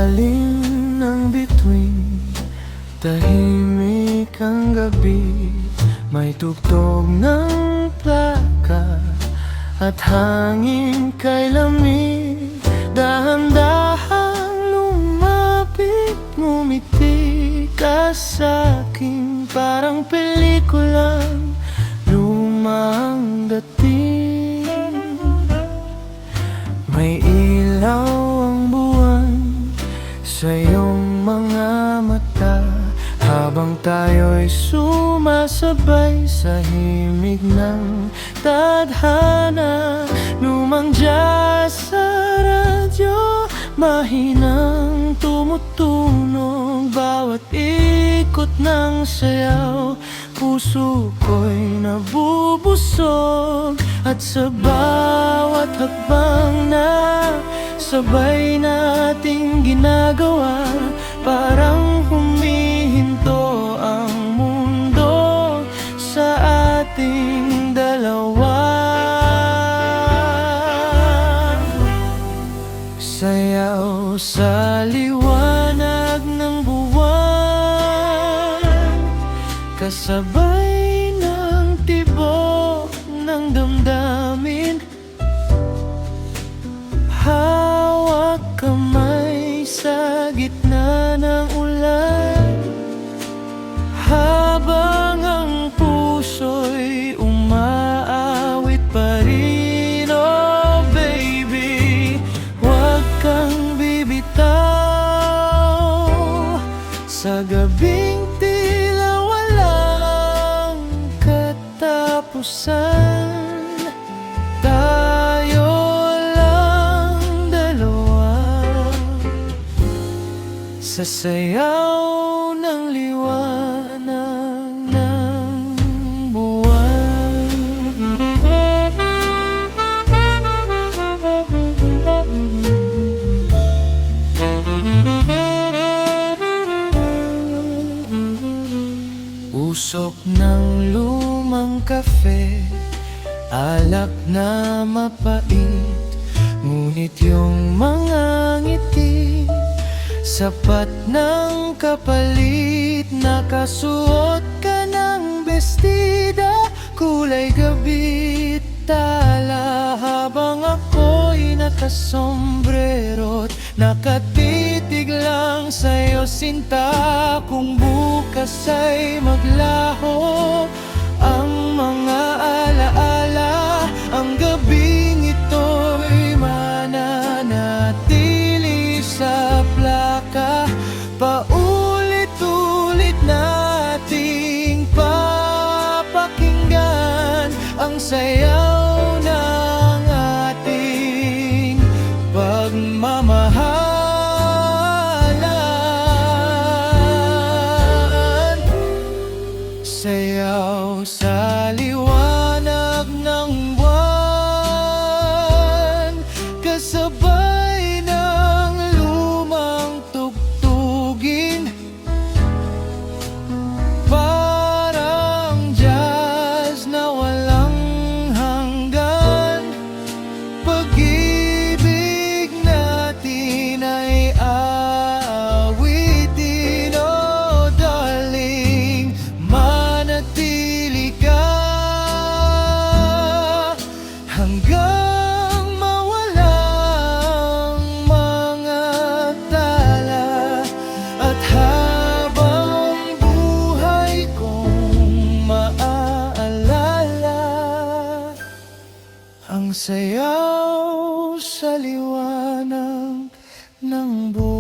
ilalim ng bituin, tahimik ang gabi. May tugtog ng plaka at hangin kay lamig. Dahan-dahan lumapit, ngumiti ka sa'kin. Parang pelikulang lumang dating. May ilaw ang buwan sa iyong mga mata, habang tayo'y sumasabay sa himig ng tadhana. Lumang jazz sa radyo, mahinang tumutunog. Bawat ikot ng sayaw, puso ko'y nabubusog. At sa bawat hakbang na sabay nating ginagawa, parang humihinto ang mundo sa ating dalawa. Sayaw sa liwanag ng buwan, kasabay ng tibok ng damdamin. Hawak kamay sa gitna ng ulan, habang ang puso'y umaawit pa rin. Oh baby, huwag kang bibitaw sa gabing tila walang katapusan. Tayo lang dalawa sa sayaw ng liwanag ng buwan. Usok ng lumang kape, alak na mapait, ngunit yung mga ngiti sapat ng kapalit. Nakasuot ka ng bestida, kulay gabi tala, habang ako'y nakasombrero, nakatitig lang sa'yo sinta. Kung bukas ay maglaho ang mga alaala, ang gabing ito'y mananatili sa plaka. Paulit-ulit nating papakinggan ang sayaw ng ating pagmamahalan. Sayaw sa liwanag ng buwan, kasabay ng lumang tugtugin. Parang jazz na walang hanggan, pag-ibig natin ay aawitin. Oh darling, manatili ka hanggang mawalang mga tala. At habang buhay kong maaalala ang sayaw sa liwanag ng buwan.